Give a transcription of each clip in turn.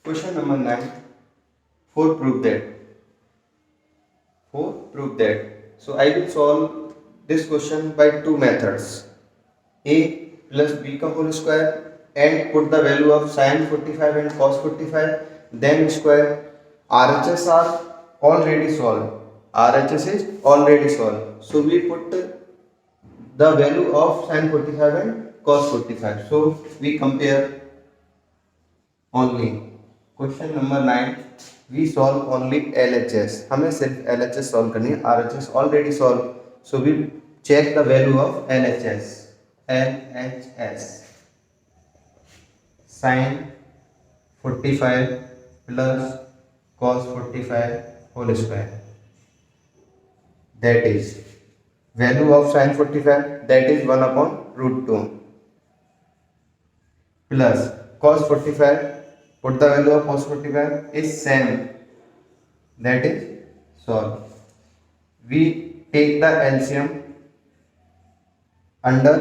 Question number 9. For prove that. So I will solve this question by two methods. A plus b का whole square and put the value of sin 45 and cos 45, then square. RHS are already solved. RHS is already solved. So we put the value of sin 45 and cos 45. So we compare only. Question number 9 we solve only LHS. हमें सिर्फ LHS solve करनी है. RHS already solve. So we check the value of LHS. LHS sin 45 plus cos 45 whole square, that is value of sin 45, that is 1 upon root 2, plus cos 45, put the value of cos 45 is same, that is solve. We take the LCM under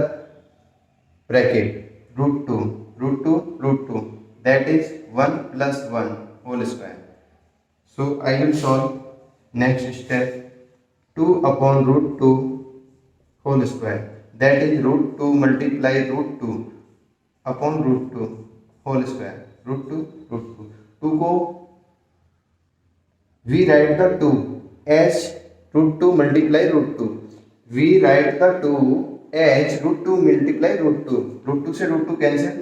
bracket root 2, that is 1 plus 1 whole square. So I will solve. Next step, 2 upon root 2 whole square, that is root 2 multiply root 2 upon root 2 whole square. root 2 को we write the 2 as root 2 multiply root 2. We write the 2 as root 2 multiply root 2. root 2 से root 2 cancel,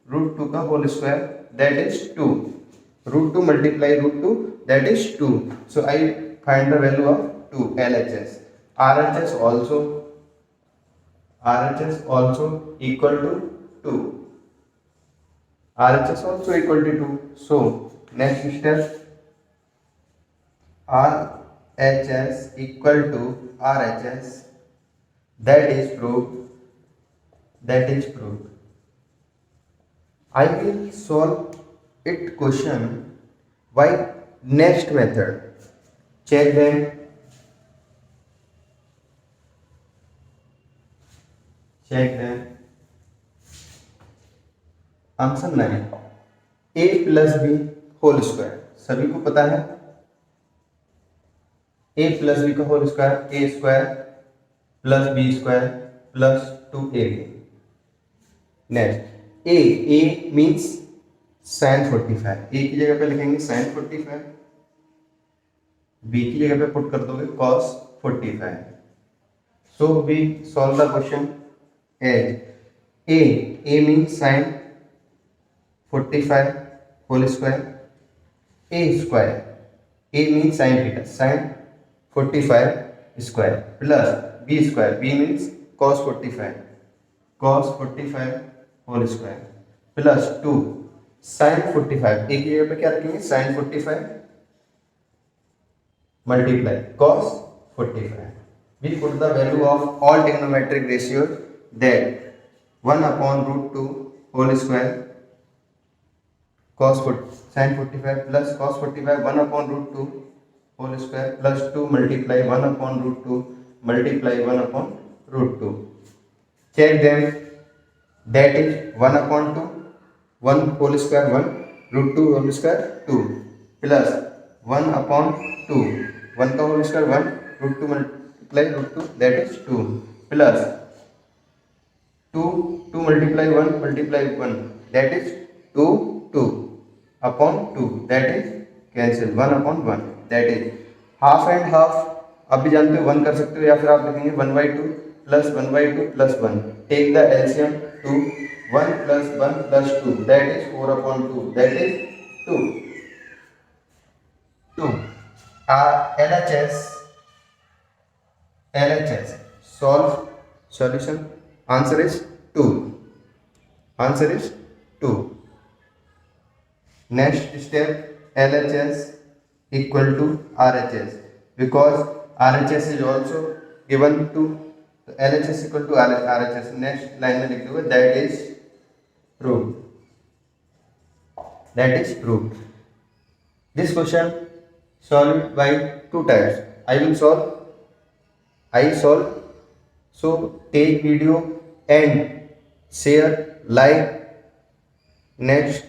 root 2 का whole square, that is 2. root 2 multiply root 2, that is 2. So I find the value of 2 LHS. RHS also equal to 2. RHS also equal to 2. So next step, RHS equal to RHS, that is proved. I will solve it question by next method. Check them. Answer 9. a plus B whole square, सभी को पता है. a plus B का whole square a square plus B square plus 2ab. Next a means sin 45. a की जगह पे लिखेंगे sin 45, b की जगह पे पुट कर दोगे cos 45. So we solve the question as a means sin 45 whole square, a square, a means sin theta, sin 45 square plus b square, b means cos 45 whole square plus 2 sin 45. एक जगह पे क्या रखेंगे sin 45 multiply cos 45. We put the value of all trigonometric ratios, that 1 upon root 2 whole square sin 45 plus cos 45 1 upon root 2 whole square plus 2 multiply 1 upon root 2 multiply 1 upon root 2. Check them. That is 1 upon 2, 1 whole square 1, root 2 whole square 2 plus 1 upon 2, 1 का whole square 1, root 2 multiply root 2, that is 2 plus 2 multiply 1, that is 2 upon 2, that is cancel 1 upon 1, that is half and half. आप भी जानते हो 1 कर सकते हो, या फिर आप लिखेंगे 1/2 plus 1/2 plus 1. Take the LCM 2, 1 plus 1 plus 2, that is 4 upon 2, that is 2. LHS solve solution. Answer is 2. Next step, LHS equal to RHS, because RHS is also given to LHS equal to RHS. Next line में लिख दोगे that is proved. This question solved by two types. I solve. So take video and share, like. Next